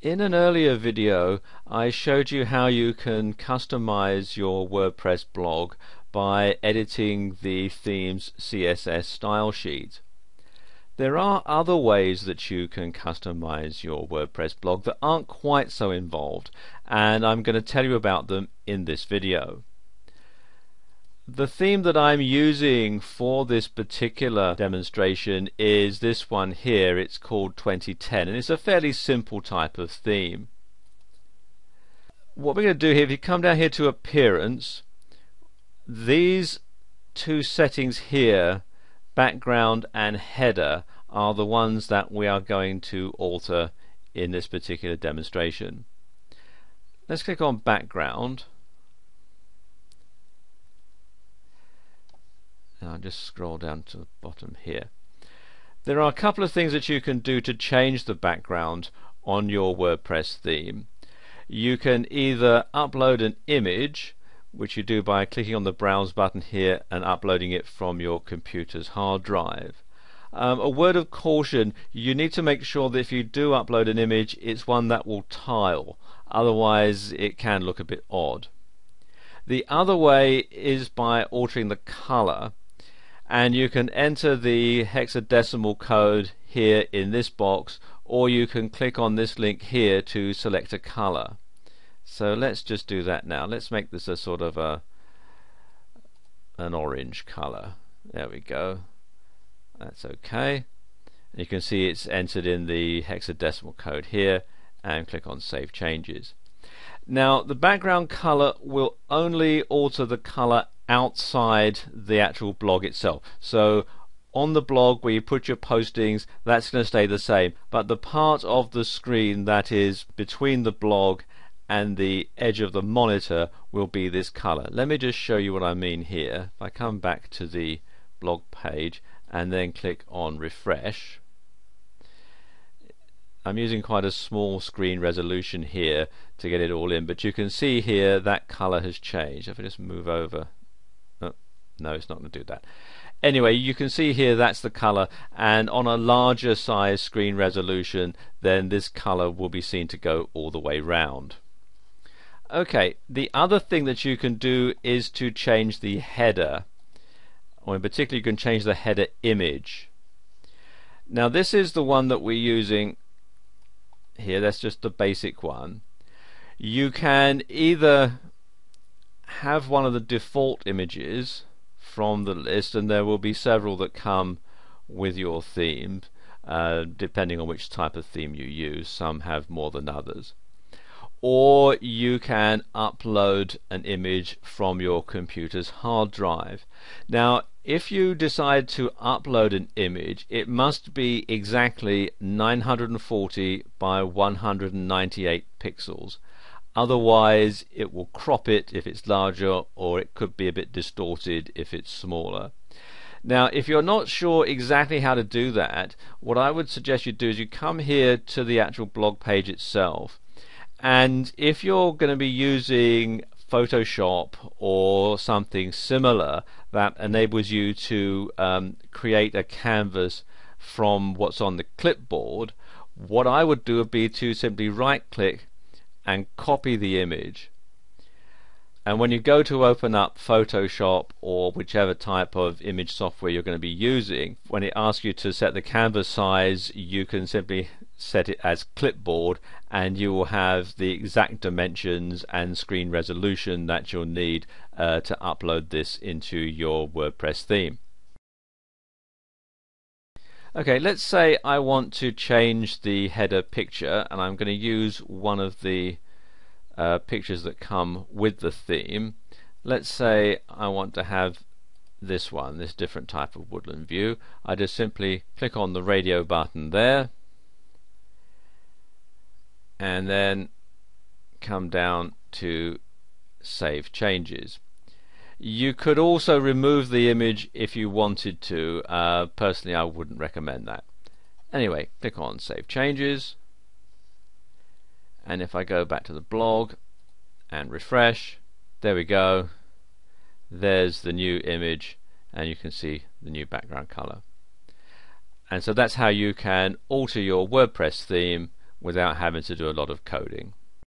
In an earlier video I showed you how you can customize your WordPress blog by editing the theme's CSS style sheet. There are other ways that you can customize your WordPress blog that aren't quite so involved, and I'm going to tell you about them in this video. The theme that I'm using for this particular demonstration is this one here. It's called 2010 and it's a fairly simple type of theme. What we're going to do here, if you come down here to Appearance, these two settings here, background and header, are the ones that we are going to alter in this particular demonstration. Let's click on background. And I'll just scroll down to the bottom here. There are a couple of things that you can do to change the background on your WordPress theme. You can either upload an image, which you do by clicking on the Browse button here and uploading it from your computer's hard drive. A word of caution, you need to make sure that if you do upload an image, it's one that will tile, otherwise it can look a bit odd. The other way is by altering the color, and you can enter the hexadecimal code here in this box, or you can click on this link here to select a color. So let's just do that now. Let's make this a sort of an orange color. There we go. That's okay. And you can see it's entered in the hexadecimal code here, and click on Save Changes. Now the background color will only alter the color outside the actual blog itself. So on the blog where you put your postings, that's going to stay the same, but the part of the screen that is between the blog and the edge of the monitor will be this color. Let me just show you what I mean here. If I come back to the blog page and then click on refresh, I'm using quite a small screen resolution here to get it all in, but you can see here that color has changed. If I just move over, oh, no, it's not going to do that. Anyway, you can see here that's the color, and on a larger size screen resolution then this color will be seen to go all the way round. Okay, the other thing that you can do is to change the header, or in particular you can change the header image. Now this is the one that we're using here. That's just the basic one. You can either have one of the default images from the list, and there will be several that come with your theme depending on which type of theme you use. Some have more than others. Or you can upload an image from your computer's hard drive. Now if you decide to upload an image, it must be exactly 940 by 198 pixels. Otherwise it will crop it if it's larger, or it could be a bit distorted if it's smaller. Now if you're not sure exactly how to do that, what I would suggest you do is you come here to the actual blog page itself, and if you're going to be using Photoshop or something similar that enables you to create a canvas from what's on the clipboard, what I would do would be to simply right click and copy the image, and when you go to open up Photoshop or whichever type of image software you're going to be using, when it asks you to set the canvas size, you can simply set it as clipboard, and you will have the exact dimensions and screen resolution that you'll need to upload this into your WordPress theme. Okay, let's say I want to change the header picture, and I'm going to use one of the pictures that come with the theme. Let's say I want to have this one, this different type of woodland view. I just simply click on the radio button there, and then come down to Save Changes. You could also remove the image if you wanted to. Personally I wouldn't recommend that. Anyway, click on Save Changes, and if I go back to the blog and refresh, there we go, there's the new image, and you can see the new background color. And so that's how you can alter your WordPress theme without having to do a lot of coding.